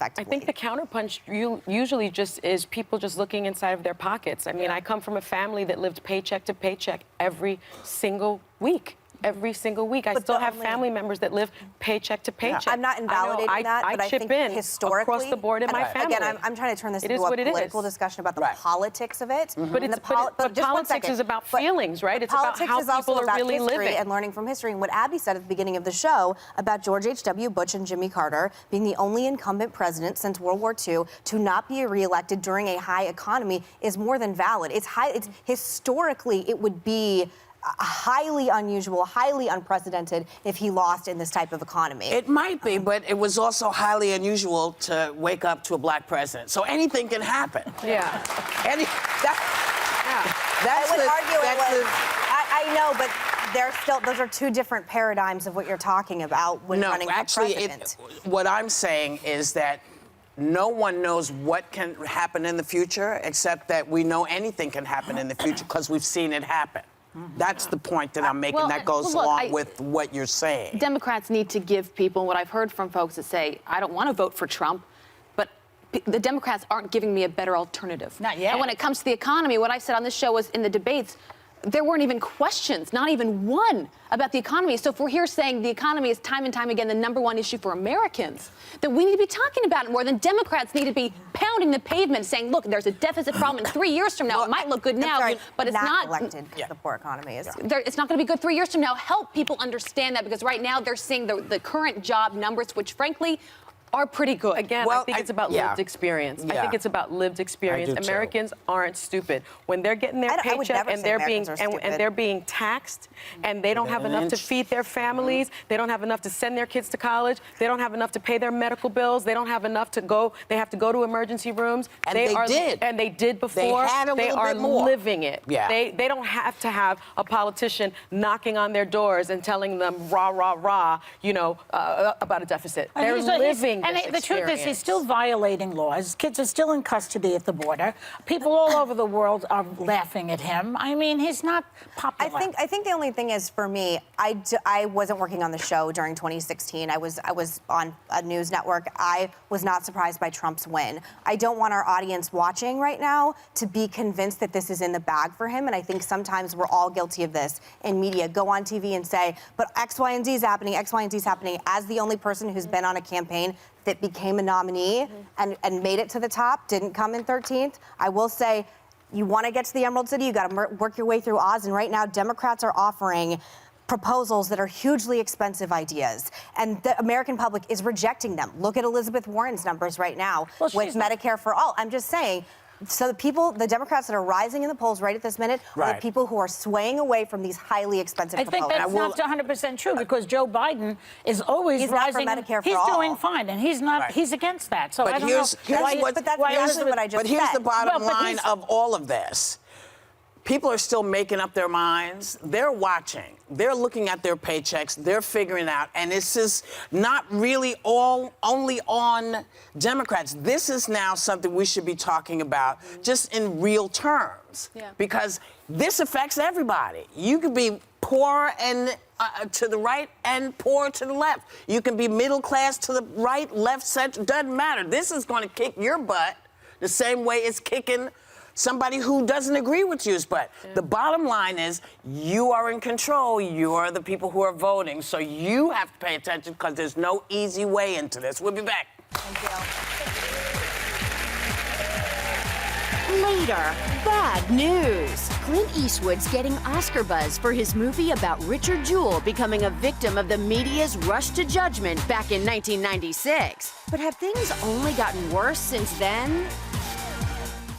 effectively. I think the counterpunch usually just is people just looking inside of their pockets. I mean, I come from a family that lived paycheck to paycheck every single week. Every single week. I still have family members that live paycheck to paycheck. I'm not invalidating that, but I think historically, across the board in my family. Again, I'm trying to turn this into a political discussion about the politics of it. But politics is about feelings, right? It's about how people are really living. And learning from history. And what Abby said at the beginning of the show about George H.W. Bush and Jimmy Carter being the only incumbent president since World War II to not be reelected during a high economy is more than valid. It's historically, it would be highly unusual, highly unprecedented if he lost in this type of economy. It might be, but it was also highly unusual to wake up to a black president. So anything can happen. Yeah. I would argue it was. I know, but those are two different paradigms of what you're talking about when running for president. What I'm saying is that no one knows what can happen in the future, except that we know anything can happen in the future because we've seen it happen. That's the point that I'm making. That goes along with what you're saying. Democrats need to give people what I've heard from folks that say, I don't want to vote for Trump, but the Democrats aren't giving me a better alternative. Not yet. And when it comes to the economy, what I said on this show was in the debates, there weren't even questions, not even one, about the economy. So if we're here saying the economy is time and time again the #1 issue for Americans, then we need to be talking about it more. Than Democrats need to be pounding the pavement saying, look, there's a deficit problem, and 3 years from now, it might look good now, but it's not elected. The poor economy is. It's not going to be good 3 years from now. Help people understand that, because right now they're seeing the current job numbers, which frankly are pretty good. Again, I think it's about lived experience. I think it's about lived experience. Americans aren't stupid. When they're getting their paycheck and they're being taxed, and they don't have enough to feed their families, they don't have enough to send their kids to college, they don't have enough to pay their medical bills, they don't have enough to go. They have to go to emergency rooms. And they did. And they did before. They had a little bit more. Living it. Yeah. They don't have to have a politician knocking on their doors and telling them rah rah rah, about a deficit. They're living. And the truth is, he's still violating laws. Kids are still in custody at the border. People all over the world are laughing at him. I mean, he's not popular. I think the only thing is, for me, I wasn't working on the show during 2016. I was on a news network. I was not surprised by Trump's win. I don't want our audience watching right now to be convinced that this is in the bag for him. And I think sometimes we're all guilty of this in media. Go on TV and say, but X, Y, and Z is happening, X, Y, and Z is happening. As the only person who's been on a campaign that became a nominee and made it to the top, didn't come in 13th. I will say, you want to get to the Emerald City, you got to work your way through Oz. And right now, Democrats are offering proposals that are hugely expensive ideas, and the American public is rejecting them. Look at Elizabeth Warren's numbers right now with Medicare for all. I'm just saying. So the Democrats that are rising in the polls right at this minute are the people who are swaying away from these highly expensive proposals. I think that's not 100% true, because Joe Biden is always rising. Not for Medicare for all. He's doing fine, and he's not. He's against that. So but I don't know. But that's what I just said. But here's the bottom line of all of this. People are still making up their minds. They're watching. They're looking at their paychecks. They're figuring out. And this is not really only on Democrats. This is now something we should be talking about just in real terms. Because this affects everybody. You could be poor and to the right and poor to the left. You can be middle class to the right, left, center. Doesn't matter. This is going to kick your butt the same way it's kicking somebody who doesn't agree with you's butt. The bottom line is, you are in control. You are the people who are voting. So you have to pay attention, because there's no easy way into this. We'll be back. Thank you. Later, bad news. Clint Eastwood's getting Oscar buzz for his movie about Richard Jewell becoming a victim of the media's rush to judgment back in 1996. But have things only gotten worse since then?